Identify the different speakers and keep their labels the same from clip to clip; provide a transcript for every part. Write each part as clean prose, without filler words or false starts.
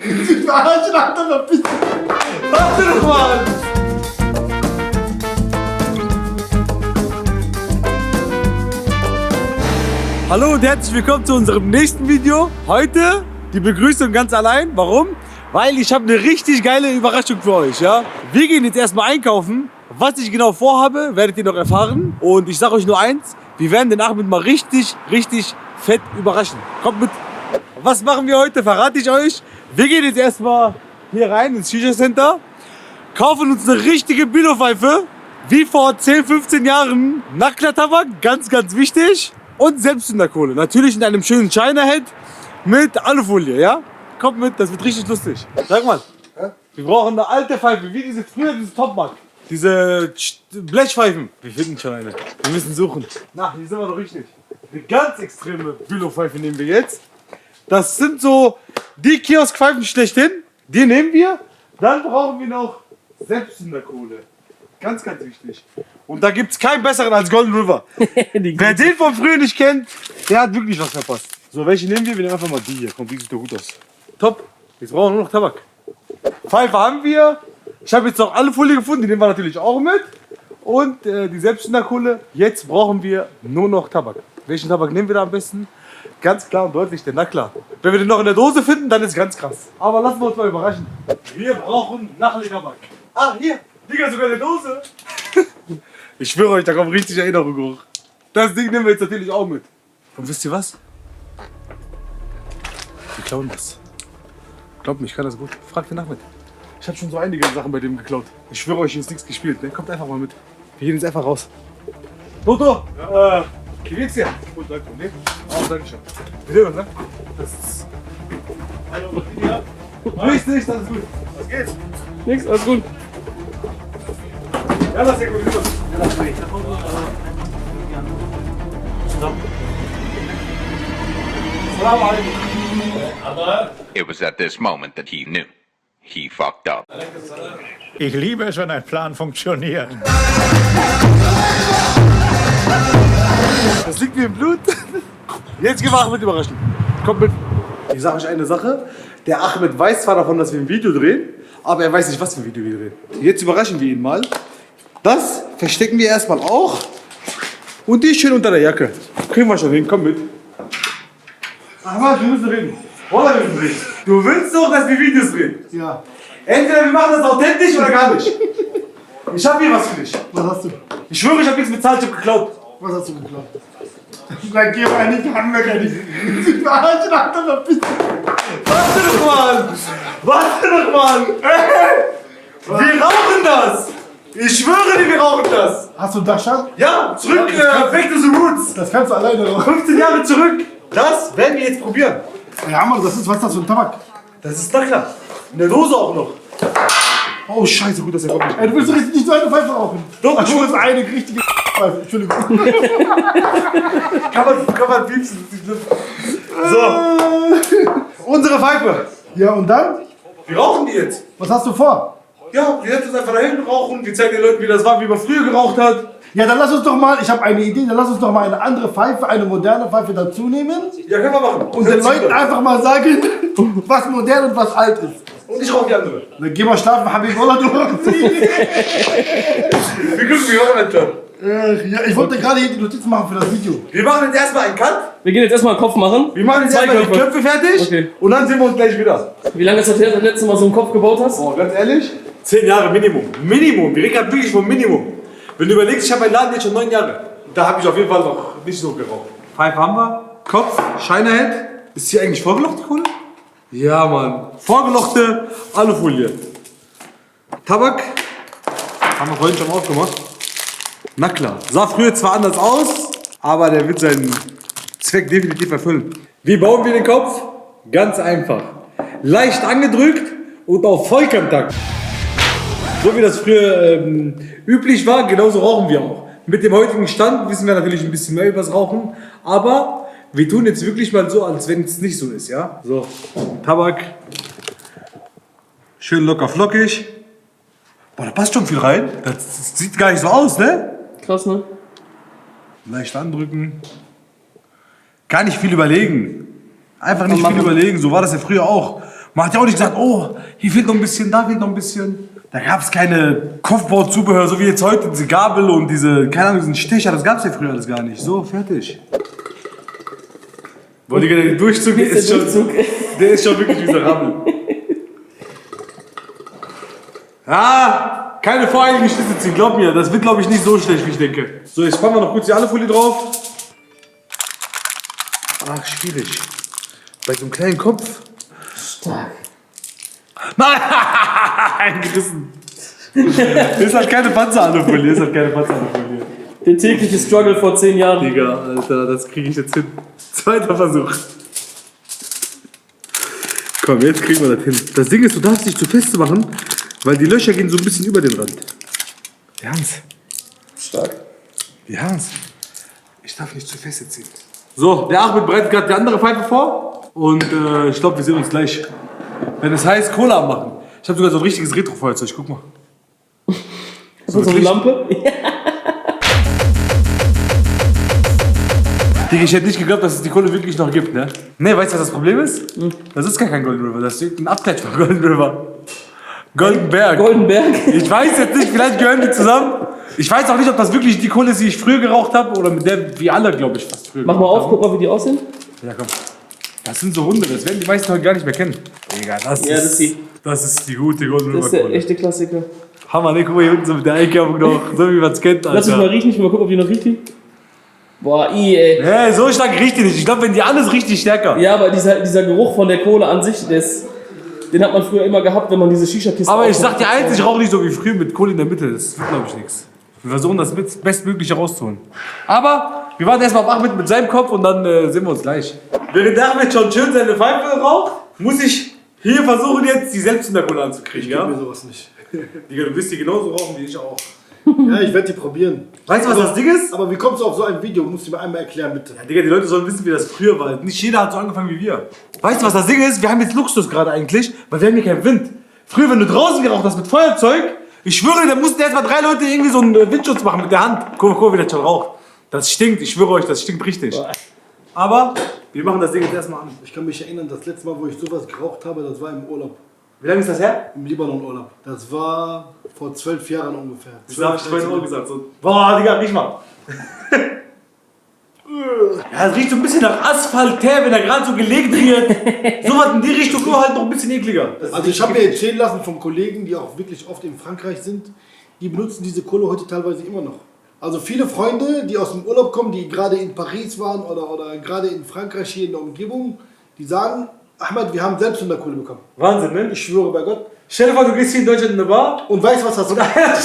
Speaker 1: Ich verarsche, Alter, verpiss dich.
Speaker 2: Warte doch mal! Hallo und herzlich willkommen zu unserem nächsten Video. Heute die Begrüßung ganz allein. Warum? Weil ich habe eine richtig geile Überraschung für euch. Ja? Wir gehen jetzt erstmal einkaufen. Was ich genau vorhabe, werdet ihr noch erfahren. Und ich sage euch nur eins, wir werden den Ahmed mal richtig fett überraschen. Kommt mit. Was machen wir heute, verrate ich euch. Wir gehen jetzt erstmal hier rein ins Shisha Center, kaufen uns eine richtige Billo-Pfeife, wie vor 10, 15 Jahren. Nackler-Tabak, ganz wichtig. Und Selbstzünderkohle, natürlich in einem schönen China-Head mit Alufolie, ja? Kommt mit, das wird richtig lustig. Sag mal, wir brauchen eine alte Pfeife, wie diese Topmark. Diese Blechpfeifen. Wir finden schon eine. Wir müssen suchen. Na, hier sind wir doch richtig. Eine ganz extreme Billo-Pfeife nehmen wir jetzt. Das sind so die Kiosk-Pfeifen schlechthin. Die nehmen wir. Dann brauchen wir noch Selbstzünderkohle. Ganz wichtig. Und da gibt es keinen besseren als Golden River. Wer den von früher nicht kennt, der hat wirklich was verpasst. So, welche nehmen wir? Wir nehmen einfach mal die hier. Komm, die sieht doch gut aus. Top. Jetzt brauchen wir nur noch Tabak. Pfeife haben wir. Ich habe jetzt noch alle Folie gefunden. Die nehmen wir natürlich auch mit. Und die Selbstzünderkohle. Jetzt brauchen wir nur noch Tabak. Welchen Tabak nehmen wir da am besten? Ganz klar und deutlich, der Nackler. Wenn wir den noch in der Dose finden, dann ist es ganz krass. Aber lassen wir uns mal überraschen. Wir brauchen Nachli-Tabak. Ah, hier. Digga, sogar eine Dose. Ich schwöre euch, da kommt richtig Erinnerung hoch. Das Ding nehmen wir jetzt natürlich auch mit. Und wisst ihr was? Wir klauen das. Glaubt mir, ich kann das gut. Fragt den Ahmed. Ich habe schon so einige Sachen bei dem geklaut. Ich schwöre euch, hier ist nichts gespielt. Ne? Kommt einfach mal mit. Wir gehen jetzt einfach raus. Toto, wie geht's dir? Gut, danke. Nee? Oh, danke schön. Wir sehen uns, ne? Das ist... Hallo, ja. Nichts, alles gut. Was geht's?
Speaker 3: Nix, alles gut.
Speaker 2: Ja, das ist ja gut.
Speaker 4: It was at this moment that he knew. He fucked up.
Speaker 5: Ich liebe es, wenn ein Plan funktioniert.
Speaker 2: Das liegt mir im Blut. Jetzt gehen wir Ahmed überraschen. Kommt mit. Ich sage euch eine Sache. Der Ahmed weiß zwar davon, dass wir ein Video drehen, aber er weiß nicht, was für ein Video wir drehen. Jetzt überraschen wir ihn mal. Das verstecken wir erstmal auch. Und die schön unter der Jacke. Kriegen wir schon hin, komm mit. Ahmed, wir müssen reden. Oder wir müssen reden. Du willst doch, dass wir Videos drehen.
Speaker 1: Ja.
Speaker 2: Entweder wir machen das authentisch oder gar nicht. Ich hab hier was für dich.
Speaker 1: Was hast du?
Speaker 2: Ich schwöre, ich hab nichts bezahlt, ich hab geklaut.
Speaker 1: Was hast du geklaut? Dann geh mal nicht, kann mir gar nicht. Ich verarsche, Alter, verpiss dich.
Speaker 2: Warte doch mal! Warte doch mal! Wir rauchen das! Ich schwöre dir, wir rauchen das!
Speaker 1: Hast du Dachschaden?
Speaker 2: Ja, zurück, back to the roots!
Speaker 1: Das kannst du alleine rauchen.
Speaker 2: 15 Jahre zurück! Das werden wir jetzt probieren.
Speaker 1: Ja, Mann, was ist das für ein Tabak?
Speaker 2: Das ist na klar. In der Dose auch noch. Oh, scheiße, gut, dass er kommt.
Speaker 1: Ey, du willst doch nicht so eine Pfeife rauchen.
Speaker 2: Doch,
Speaker 1: Ach, das ist eine richtige Pfeife. Entschuldigung.
Speaker 2: Kann man piepsen. So, unsere Pfeife.
Speaker 1: Ja, und dann?
Speaker 2: Wir rauchen die jetzt.
Speaker 1: Was hast du vor?
Speaker 2: Ja, wir setzen uns einfach da hinten rauchen. Wir zeigen den Leuten, wie das war, wie man früher geraucht hat.
Speaker 1: Ja, dann lass uns doch mal, ich habe eine Idee, dann lass uns doch mal eine andere Pfeife, eine moderne Pfeife dazu nehmen.
Speaker 2: Ja, können wir machen.
Speaker 1: Und den Leuten einfach mal sagen, was modern und was alt ist.
Speaker 2: Und ich rauche die andere.
Speaker 1: Dann geh mal schlafen, Habib Wallah, du rauchst sie.
Speaker 2: Wir gucken, wie machen das dann.
Speaker 1: Ja, ich wollte gerade hier die Notizen machen für das Video.
Speaker 2: Wir machen jetzt erstmal einen Cut.
Speaker 3: Wir gehen jetzt erstmal einen Kopf machen.
Speaker 2: Wir machen jetzt
Speaker 3: Zwei
Speaker 2: erstmal die
Speaker 3: Köpfe.
Speaker 2: Köpfe fertig.
Speaker 3: Okay.
Speaker 2: Und dann sehen wir uns gleich wieder.
Speaker 3: Wie lange ist das her, dass du das letzte Mal so einen Kopf gebaut hast?
Speaker 2: Boah, ganz ehrlich? 10 Jahre Minimum. Minimum. Wir reden gerade wirklich vom Minimum. Wenn du überlegst, ich habe meinen Laden jetzt schon 9 Jahre. Da habe ich auf jeden Fall noch nicht so geraucht. Pfeife haben wir. Kopf, Shinerhead. Ist hier eigentlich vorgelochte Kohle? Ja, Mann. Vorgelochte Alufolie. Tabak. Haben wir vorhin schon aufgemacht. Na klar. Sah früher zwar anders aus, aber der wird seinen Zweck definitiv erfüllen. Wie bauen wir den Kopf? Ganz einfach. Leicht angedrückt und auf Vollkontakt. So wie das früher üblich war, genauso rauchen wir auch. Mit dem heutigen Stand wissen wir natürlich ein bisschen mehr über das Rauchen, aber wir tun jetzt wirklich mal so, als wenn es nicht so ist, ja? So, Tabak. Schön locker flockig. Boah, da passt schon viel rein. Das sieht gar nicht so aus, ne?
Speaker 3: Krass, ne?
Speaker 2: Leicht andrücken. Gar nicht viel überlegen. Einfach nicht
Speaker 3: Machen.
Speaker 2: viel überlegen, so war das ja früher auch. Man hat ja auch nicht gesagt, oh, hier fehlt noch ein bisschen, da fehlt noch ein bisschen. Da gab es keine Kopfbauzubehör, so wie jetzt heute, diese Gabel und diese, keine Ahnung, diesen Stecher, das gab es ja früher alles gar nicht. So, fertig. Boah, Digga, der Durchzug ist schon, der ist schon wirklich miserabel. Ah, keine voreiligen Schlüsse ziehen, glaub mir, das wird, glaube ich, nicht so schlecht, wie ich denke. So, jetzt packen wir noch kurz die Alufolie drauf. Ach, schwierig. Bei so einem kleinen Kopf.
Speaker 3: Stark.
Speaker 2: Nein, gerissen. Das ist halt keine Panzeralufolie, das ist halt keine Panzeralufolie.
Speaker 3: Der tägliche Struggle vor 10 Jahren.
Speaker 2: Digga, Alter, das kriege ich jetzt hin. Zweiter Versuch. Komm, jetzt kriegen wir das hin. Das Ding ist, du darfst dich zu fest machen, weil die Löcher gehen so ein bisschen über den Rand. Ernst?
Speaker 3: Stark.
Speaker 2: Hans, ich darf nicht zu fest ziehen. So, der Achmed bereitet gerade die andere Pfeife vor. Und ich glaube, wir sehen uns gleich. Wenn es heißt, Cola anmachen. Ich habe sogar so ein richtiges Retro-Feuerzeug, guck mal.
Speaker 3: So eine Lampe?
Speaker 2: Digga, ich hätte nicht geglaubt, dass es die Kohle wirklich noch gibt, ne? Ne, weißt du, was das Problem ist? Das ist gar kein Golden River, das ist ein Abklatsch von Golden River. Golden Berg.
Speaker 3: Golden Berg?
Speaker 2: Ich weiß jetzt nicht, vielleicht gehören die zusammen. Ich weiß auch nicht, ob das wirklich die Kohle ist, die ich früher geraucht habe oder mit der wir alle, glaube ich, fast früher
Speaker 3: Mach mal
Speaker 2: geraucht
Speaker 3: auf,
Speaker 2: haben.
Speaker 3: guck mal, wie die aussehen.
Speaker 2: Ja, komm. Das sind so Hunde, das werden die meisten heute gar nicht mehr kennen. Digga,
Speaker 3: Ja, das
Speaker 2: ist die gute Golden
Speaker 3: Das
Speaker 2: River
Speaker 3: ist der
Speaker 2: Kohle.
Speaker 3: echte Klassiker.
Speaker 2: Hammer, ne? Guck mal hier unten so mit der Einkerbung noch, so wie man es kennt,
Speaker 3: Lass mich mal
Speaker 2: Alter.
Speaker 3: riechen, ich will mal gucken, ob die noch riecht. Die. Boah, ey.
Speaker 2: Nee, so stark riecht die nicht. Ich glaube, wenn die alles richtig stärker.
Speaker 3: Ja, aber dieser Geruch von der Kohle an sich, den hat man früher immer gehabt, wenn man diese Shisha-Kiste
Speaker 2: Aber ich sag
Speaker 3: aufmacht.
Speaker 2: dir eins, ich rauche nicht so wie früher mit Kohle in der Mitte. Das wird, glaube ich, nichts. Wir versuchen das Bestmögliche rauszuholen. Aber wir warten erstmal auf Ahmed mit seinem Kopf und dann sehen wir uns gleich. Während der Ahmed schon schön seine Pfeife raucht, muss ich hier versuchen, jetzt die Selbstzünderkohle anzukriegen.
Speaker 1: Ich
Speaker 2: Ja?
Speaker 1: mir sowas nicht.
Speaker 2: Digga, du wirst die genauso rauchen wie ich auch.
Speaker 1: Ja, ich werde die probieren.
Speaker 2: Weißt du, was das Ding ist?
Speaker 1: Aber wie kommst du auf so ein Video? Musst du mir einmal erklären, bitte.
Speaker 2: Ja, Digga, die Leute sollen wissen, wie das früher war. Nicht jeder hat so angefangen wie wir. Weißt du, was das Ding ist? Wir haben jetzt Luxus gerade eigentlich, weil wir haben hier keinen Wind. Früher, wenn du draußen geraucht hast mit Feuerzeug, ich schwöre, da mussten erst mal 3 Leute irgendwie so einen Windschutz machen mit der Hand. Guck, wie das schon raucht. Das stinkt, ich schwöre euch, das stinkt richtig. Aber wir machen das Ding jetzt erstmal an.
Speaker 1: Ich kann mich erinnern, das letzte Mal, wo ich sowas geraucht habe, das war im Urlaub.
Speaker 2: Wie lange ist das her?
Speaker 1: Im Libanon-Urlaub. Das war vor 12 Jahren ungefähr.
Speaker 2: Das habe ich vorhin auch gesagt. So. Boah, Digga, riech mal. Ja, es riecht so ein bisschen nach Asphalt, wenn er gerade so gelegt wird. So was in die Richtung, nur halt noch ein bisschen ekliger.
Speaker 1: Also ich habe mir erzählen lassen von Kollegen, die auch wirklich oft in Frankreich sind, die benutzen diese Kohle heute teilweise immer noch. Also viele Freunde, die aus dem Urlaub kommen, die gerade in Paris waren oder gerade in Frankreich hier in der Umgebung, die sagen, Ahmed, wir haben Selbstzünderkohle bekommen.
Speaker 2: Wahnsinn, ne?
Speaker 1: Ich schwöre bei Gott.
Speaker 2: Stell dir vor, du gehst hier in Deutschland in eine Bar
Speaker 1: Und weißt du, was das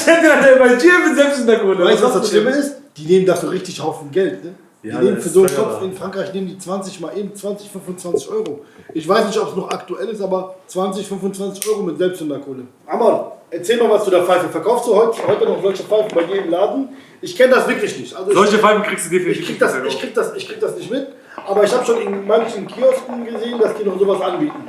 Speaker 2: stell dir dann bei dir mit selbst in der Kohle.
Speaker 1: Weißt du, was das Schlimme ist? Die nehmen dafür richtig Haufen Geld. Ne? Die
Speaker 2: Ja,
Speaker 1: nehmen
Speaker 2: das
Speaker 1: für so einen
Speaker 2: ist teuer.
Speaker 1: Kopf in Frankreich nehmen die 20 mal eben 20, 25 Euro. Ich weiß nicht, ob es noch aktuell ist, aber 20, 25 Euro mit Selbstzünderkohle. Amon, erzähl mal was zu der Pfeife. Verkaufst du heute noch solche Pfeifen bei dir im Laden? Ich kenne das wirklich nicht. Also
Speaker 2: Solche Pfeifen kriegst du definitiv
Speaker 1: ich krieg das nicht mit. Aber ich habe schon in manchen Kiosken gesehen, dass die noch sowas anbieten.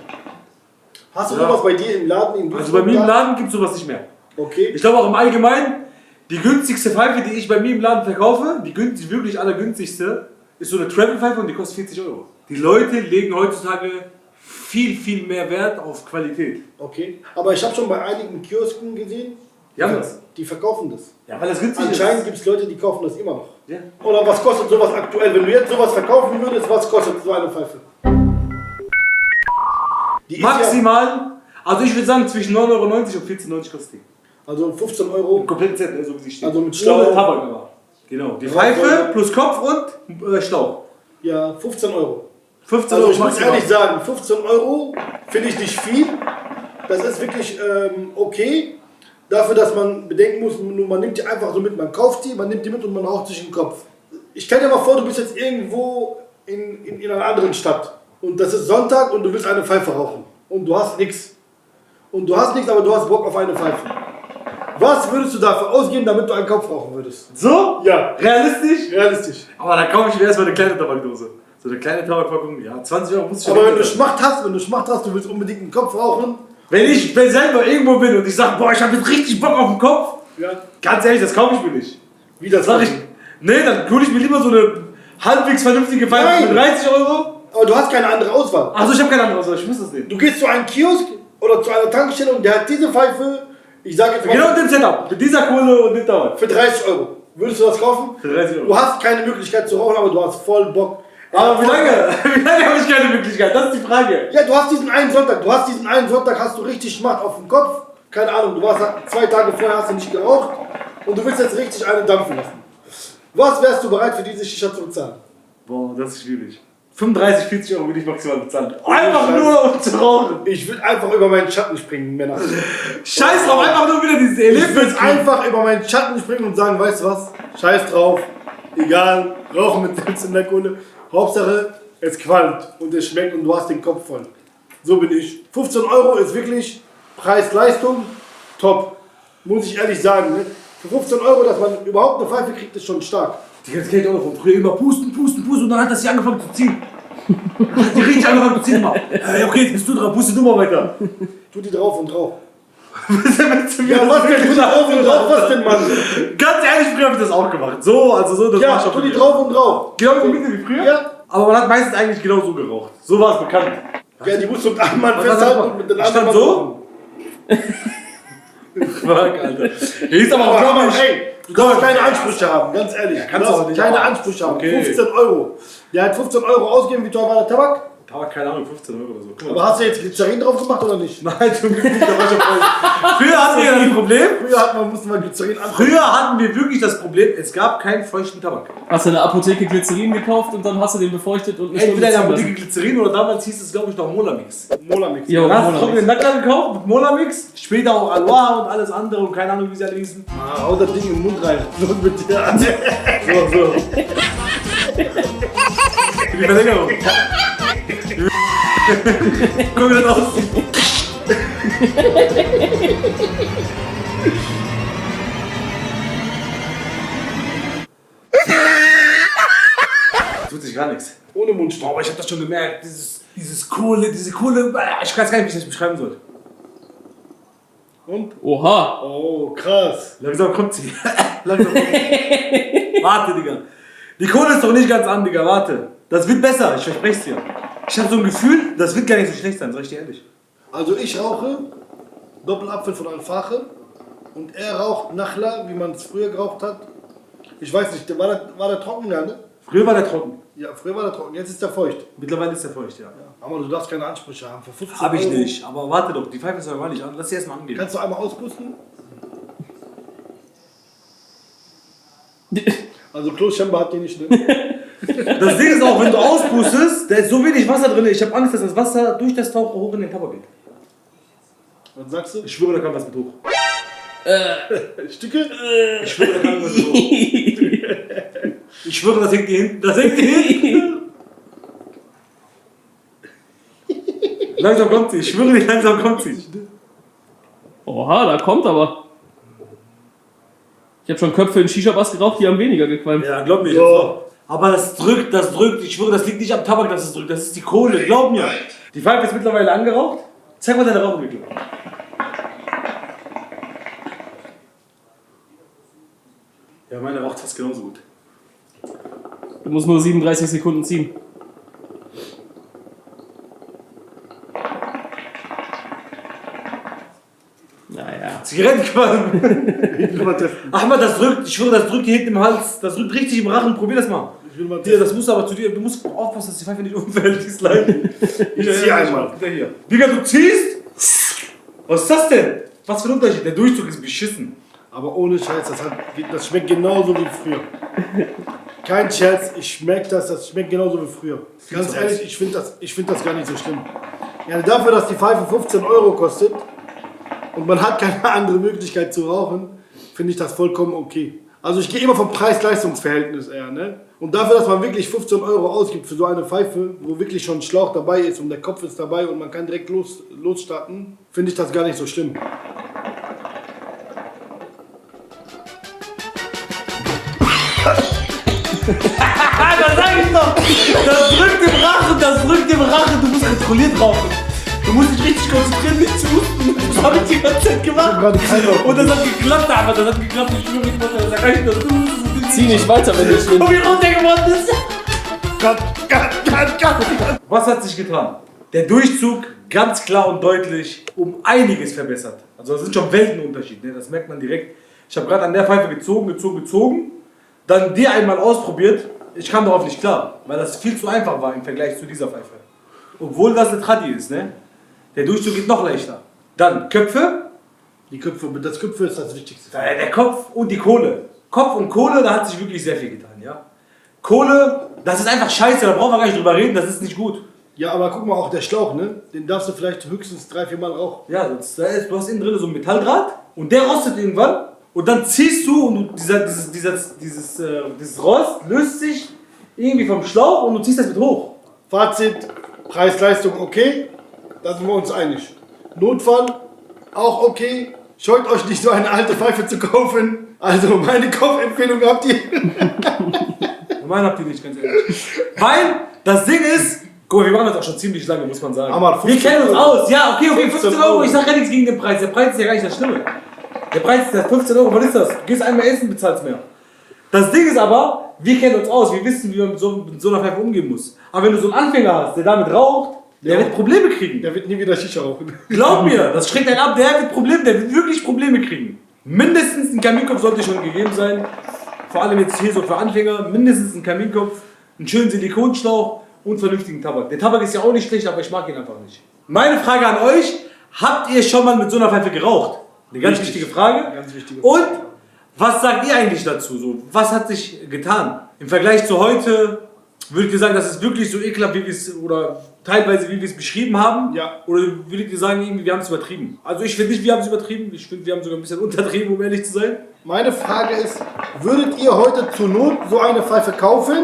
Speaker 1: Hast du
Speaker 2: Ja.
Speaker 1: sowas bei dir im Laden? In
Speaker 2: Also bei mir im Laden gibt es sowas nicht mehr.
Speaker 1: Okay.
Speaker 2: Ich glaube auch im Allgemeinen, die günstigste Pfeife, die ich bei mir im Laden verkaufe, die wirklich allergünstigste, ist so eine Travel-Pfeife und die kostet 40 Euro. Die Leute legen heutzutage viel, viel mehr Wert auf Qualität.
Speaker 1: Okay. Aber ich habe schon bei einigen Kiosken gesehen,
Speaker 2: Die haben das.
Speaker 1: die verkaufen das.
Speaker 2: Ja, weil das günstig
Speaker 1: Anscheinend
Speaker 2: ist.
Speaker 1: gibt es Leute, die kaufen das immer noch.
Speaker 2: Ja.
Speaker 1: Oder was kostet sowas aktuell? Wenn du jetzt sowas verkaufen würdest, was kostet so eine Pfeife? Die ist
Speaker 2: Maximal, also ich würde sagen zwischen 9,90 Euro und 14,90 Euro kostet die.
Speaker 1: Ja, also 15 Euro.
Speaker 2: Komplett Set, so wie sie steht.
Speaker 1: Also mit
Speaker 2: Ohne
Speaker 1: Schlauch.
Speaker 2: Tabak immer. Genau. Die
Speaker 1: Ja,
Speaker 2: Pfeife
Speaker 1: ja.
Speaker 2: plus Kopf und Schlauch.
Speaker 1: Ja, 15 Euro.
Speaker 2: 15
Speaker 1: Also
Speaker 2: Euro
Speaker 1: ich muss
Speaker 2: maximal.
Speaker 1: ehrlich sagen, 15 Euro finde ich nicht viel. Das ist wirklich okay. Dafür, dass man bedenken muss, man nimmt die einfach so mit, man kauft die, man nimmt die mit und man raucht sich in den Kopf. Ich stell dir mal vor, du bist jetzt irgendwo in einer anderen Stadt und das ist Sonntag und du willst eine Pfeife rauchen und du hast nichts. Und du hast nichts, aber du hast Bock auf eine Pfeife. Was würdest du dafür ausgeben, damit du einen Kopf rauchen würdest?
Speaker 2: So?
Speaker 1: Ja,
Speaker 2: Realistisch?
Speaker 1: realistisch.
Speaker 2: Aber dann kaufe ich mir erstmal eine kleine Tabakdose. So eine kleine Tabakpackung, ja, 20 Euro muss ich schon.
Speaker 1: Aber wenn du Schmacht hast, du willst unbedingt einen Kopf rauchen.
Speaker 2: Wenn ich selber irgendwo bin und ich sage, boah, ich habe jetzt richtig Bock auf den Kopf,
Speaker 1: Ja.
Speaker 2: ganz ehrlich, das kaufe ich mir nicht.
Speaker 1: Wie das
Speaker 2: Sag ich, nee, dann hole ich mir lieber so eine halbwegs vernünftige Pfeife
Speaker 1: Nein.
Speaker 2: für 30 Euro.
Speaker 1: Aber du hast keine andere Auswahl.
Speaker 2: Also ich habe keine andere Auswahl, ich muss das nehmen.
Speaker 1: Du gehst zu einem Kiosk oder zu einer Tankstelle und der hat diese Pfeife, ich sage jetzt mal,
Speaker 2: Genau dem Setup, mit dieser Kohle und dem Dauer.
Speaker 1: für 30 Euro. Würdest du das kaufen?
Speaker 2: Für 30 Euro.
Speaker 1: Du hast keine Möglichkeit zu rauchen, aber du hast voll Bock.
Speaker 2: Aber wie lange? Wie lange habe ich keine Möglichkeit? Das ist die Frage.
Speaker 1: Ja, du hast diesen einen Sonntag, hast du richtig Schmacht auf dem Kopf. Keine Ahnung, du warst 2 Tage vorher, hast du nicht geraucht und du willst jetzt richtig eine dampfen lassen. Was wärst du bereit für diese Shisha zu bezahlen?
Speaker 2: Boah, das ist schwierig. 35, 40 Euro will ich maximal bezahlen. Einfach nur um zu rauchen.
Speaker 1: Ich will einfach über meinen Schatten springen, Männer.
Speaker 2: Scheiß drauf, einfach nur wieder dieses
Speaker 1: Ich will
Speaker 2: Erlebnis.
Speaker 1: einfach über meinen Schatten springen und sagen, weißt du was? Scheiß drauf. Egal, rauchen mit Selbst in der Kohle. Hauptsache, es qualmt und es schmeckt und du hast den Kopf voll. So bin ich. 15 Euro ist wirklich Preis-Leistung top. Muss ich ehrlich sagen. Ne? Für 15 Euro, dass man überhaupt eine Pfeife kriegt, ist schon stark.
Speaker 2: Die ganze Kette auch von früher immer pusten und dann hat das hier angefangen zu ziehen. Hat die richtig angefangen zu ziehen immer. Okay, jetzt bist du dran, puste du mal weiter.
Speaker 1: Tu die drauf und drauf.
Speaker 2: Was denn zu mir?
Speaker 1: Ja, was denn? Tu die drauf und drauf, was denn, Mann?
Speaker 2: Ganz ehrlich, früher habe ich das auch gemacht. So, also so, das
Speaker 1: Ja,
Speaker 2: war schon
Speaker 1: tu die
Speaker 2: früher.
Speaker 1: drauf und drauf.
Speaker 2: Genau wie früher?
Speaker 1: Ja.
Speaker 2: Aber man hat meistens eigentlich genau so geraucht. So war es bekannt.
Speaker 1: Ja, die musst du mit einem Mann
Speaker 2: Was
Speaker 1: festhalten
Speaker 2: hat er
Speaker 1: und mit den
Speaker 2: gemacht?
Speaker 1: anderen
Speaker 2: Stand
Speaker 1: Mann
Speaker 2: so?
Speaker 1: rauchen.
Speaker 2: Fuck, Alter. Hier ist aber auch
Speaker 1: Aber
Speaker 2: komisch.
Speaker 1: hey, du darfst keine Ansprüche haben, ganz ehrlich.
Speaker 2: kannst
Speaker 1: du
Speaker 2: du auch
Speaker 1: darfst
Speaker 2: nicht,
Speaker 1: keine
Speaker 2: aber-
Speaker 1: Ansprüche haben.
Speaker 2: Okay.
Speaker 1: 15 Euro. Der hat 15 Euro ausgegeben, wie teuer war der Tabak?
Speaker 2: Aber keine Ahnung, 15 Euro oder so. Guck mal.
Speaker 1: Aber hast du jetzt Glycerin drauf gemacht oder nicht?
Speaker 2: Nein, zum Glück nicht. Da war schon voll. Früher hatten wir das Problem.
Speaker 1: Musste man Glycerin an.
Speaker 2: Früher hatten wir wirklich das Problem, es gab keinen feuchten Tabak.
Speaker 3: Hast du in der Apotheke Glycerin gekauft und dann hast du den befeuchtet und eine Stunde
Speaker 2: Entweder in der
Speaker 3: ziehen
Speaker 2: Apotheke
Speaker 3: lassen?
Speaker 2: Glycerin oder damals hieß es, glaube ich, noch Molamix.
Speaker 1: Molamix.
Speaker 3: Jo,
Speaker 2: Dann hast du
Speaker 3: Molamix.
Speaker 2: trockenen Nackler gekauft mit Molamix, später auch Aloha und alles andere und keine Ahnung, wie sie alle hießen.
Speaker 1: Ah, hau das Ding in den Mund rein. Los mit dir an.
Speaker 2: So. Die Verlängerung. Guck, wie das aussieht. Tut sich gar nichts.
Speaker 1: Ohne Mundstück.
Speaker 2: Aber ich hab das schon gemerkt, diese Kohle, ich weiß gar nicht, wie ich das beschreiben soll.
Speaker 1: Und?
Speaker 3: Oha.
Speaker 1: Oh, krass.
Speaker 2: Langsam kommt sie. Langsam kommt sie. Warte, Digga. Die Kohle ist doch nicht ganz an, Digga, warte. Das wird besser, ich verspreche es dir. Ich habe so ein Gefühl, das wird gar nicht so schlecht sein, sag ich dir ehrlich.
Speaker 1: Also ich rauche Doppelapfel von Alfache und er raucht Nachla, wie man es früher geraucht hat. Ich weiß nicht, war der trocken, ja, ne?
Speaker 2: Früher war der trocken,
Speaker 1: Ja, früher war der trocken, jetzt ist der feucht.
Speaker 2: mittlerweile ist der feucht, ja.
Speaker 1: Aber du darfst keine Ansprüche haben. Für 15
Speaker 2: Hab ich
Speaker 1: Euro
Speaker 2: nicht, aber warte doch, die Pfeife ist aber nicht an, lass sie erstmal angehen.
Speaker 1: Kannst du einmal auspusten? Also Klo Schemba hat die nicht, ne?
Speaker 2: Das Ding ist auch, wenn du auspustest, da ist so wenig Wasser drin, ich habe Angst, dass das Wasser durch das Taucher hoch in den Tabak geht.
Speaker 1: Was sagst du?
Speaker 2: Ich schwöre, da kann was mit hoch.
Speaker 1: Stücke?
Speaker 2: Ich schwöre, da kann was mit hoch. Ich schwöre, das hängt hier hinten, das hängt hier hinten. Langsam kommt sie, ich schwöre dir, langsam kommt sie.
Speaker 3: Oha, da kommt aber. Ich habe schon Köpfe in Shisha-Bars geraucht, die haben weniger gequalmt.
Speaker 2: Ja, glaub mir.
Speaker 1: So.
Speaker 2: Aber das drückt. Ich schwöre, das liegt nicht am Tabak, dass es drückt. Das ist die Kohle, glaub mir. Die Pfeife ist mittlerweile angeraucht. Zeig mal deine Rauchentwicklung. Ja, meine raucht fast genauso gut.
Speaker 3: Du musst nur 37 Sekunden ziehen. Naja.
Speaker 2: Zigarettenqualm.
Speaker 1: Ich will mal testen.
Speaker 2: Ahmad, das drückt. Ich schwöre, das drückt hier hinten im Hals. Das drückt richtig im Rachen. Probier das mal.
Speaker 1: Ich will mal
Speaker 2: Dir,
Speaker 1: testen.
Speaker 2: das musst du aber zu dir. Du musst aufpassen, dass die Pfeife nicht umfällt. Die ist leid.
Speaker 1: Ich zieh einmal.
Speaker 2: Hier. Digga, du ziehst? Was ist das denn? Was für ein Unterschied? Der Durchzug ist beschissen.
Speaker 1: Aber ohne Scheiß, das schmeckt genauso wie früher. Kein Scherz, ich schmeck das schmeckt genauso wie früher. Ganz ehrlich, ich finde das gar nicht so schlimm. Ja, dafür, dass die Pfeife 15 Euro kostet und man hat keine andere Möglichkeit zu rauchen, finde ich das vollkommen okay. Also ich gehe immer vom Preis-Leistungs-Verhältnis eher, ne? Und dafür, dass man wirklich 15 Euro ausgibt für so eine Pfeife, wo wirklich schon ein Schlauch dabei ist und der Kopf ist dabei und man kann direkt losstarten, finde ich das gar nicht so schlimm.
Speaker 2: Das sag ich doch! Das drückt im Rachen, du musst kontrolliert rauchen. Du musst dich richtig konzentrieren, nicht zu husten. Das habe ich die ganze Zeit gemacht.
Speaker 1: gerade keinen Rauch.
Speaker 2: Und das hat geklappt, aber das hat geklappt. Ich schwöre, ich wollte das gar nicht, dass du
Speaker 3: Zieh nicht weiter, wenn du
Speaker 2: wie runter geworden ist.
Speaker 1: Cut.
Speaker 2: Was hat sich getan? Der Durchzug ganz klar und deutlich um einiges verbessert. Also das sind schon Weltenunterschied, ne? Das merkt man direkt. Ich habe gerade an der Pfeife gezogen, dann die einmal ausprobiert. Ich kam darauf nicht klar, weil das viel zu einfach war im Vergleich zu dieser Pfeife. Obwohl das eine Tradi ist, ne? Der Durchzug geht noch leichter. Dann Köpfe.
Speaker 1: Das Köpfe ist das Wichtigste.
Speaker 2: Der Kopf und die Kohle. Kopf und Kohle, da hat sich wirklich sehr viel getan, ja. Kohle, das ist einfach scheiße, da brauchen wir gar nicht drüber reden, das ist nicht gut.
Speaker 1: Ja, aber guck mal, auch der Schlauch, ne? Den darfst du vielleicht höchstens 3-4 Mal rauchen.
Speaker 2: Ja, du hast innen drin so ein Metalldraht und der rostet irgendwann und dann ziehst du und dieses Rost löst sich irgendwie vom Schlauch und du ziehst das mit hoch.
Speaker 1: Fazit, Preis-Leistung okay, da sind wir uns einig. Notfall, auch okay. Scheut euch nicht, so eine alte Pfeife zu kaufen. Also meine Kaufempfehlung habt ihr.
Speaker 2: Meinen habt ihr nicht, ganz ehrlich. Weil das Ding ist, guck mal, wir machen das auch schon ziemlich lange, muss man sagen.
Speaker 1: Aber
Speaker 2: wir kennen uns
Speaker 1: Euro.
Speaker 2: aus. Ja, okay, 15 Euro. Ich sag ja nichts gegen den Preis. Der Preis ist ja gar nicht das Schlimme. Der Preis ist 15 Euro. Was ist das? Du gehst einmal essen, bezahlst mehr. Das Ding ist aber, wir kennen uns aus. Wir wissen, wie man mit so einer Pfeife umgehen muss. Aber wenn du so einen Anfänger hast, der damit raucht, der wird Probleme kriegen.
Speaker 1: Der wird nie wieder Shisha rauchen.
Speaker 2: Glaub mir, das schreckt einen ab. Der wird wirklich Probleme kriegen. Mindestens ein Kaminkopf sollte schon gegeben sein. Vor allem jetzt hier so für Anfänger. Mindestens ein Kaminkopf, einen schönen Silikonschlauch und vernünftigen Tabak. Der Tabak ist ja auch nicht schlecht, aber ich mag ihn einfach nicht. Meine Frage an euch, habt ihr schon mal mit so einer Pfeife geraucht? Eine ganz wichtige Frage.
Speaker 1: Ganz wichtige
Speaker 2: Und was sagt ihr eigentlich dazu? So, was hat sich getan? Im Vergleich zu heute, würdet ihr sagen, das ist wirklich so ekelhaft, wie wir es, oder teilweise wie wir es beschrieben haben?
Speaker 1: Ja.
Speaker 2: Oder würdet ihr sagen, irgendwie, wir haben es übertrieben? Also ich finde nicht, wir haben es übertrieben. Ich finde, wir haben sogar ein bisschen untertrieben, um ehrlich zu sein.
Speaker 1: Meine Frage ist, würdet ihr heute zur Not so eine Pfeife kaufen?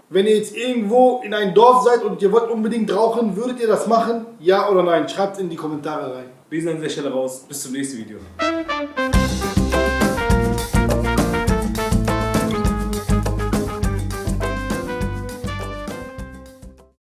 Speaker 1: Wenn ihr jetzt irgendwo in einem Dorf seid und ihr wollt unbedingt rauchen, würdet ihr das machen? Ja oder nein? Schreibt es in die Kommentare rein.
Speaker 2: Wir sind an dieser Stelle raus. Bis zum nächsten Video.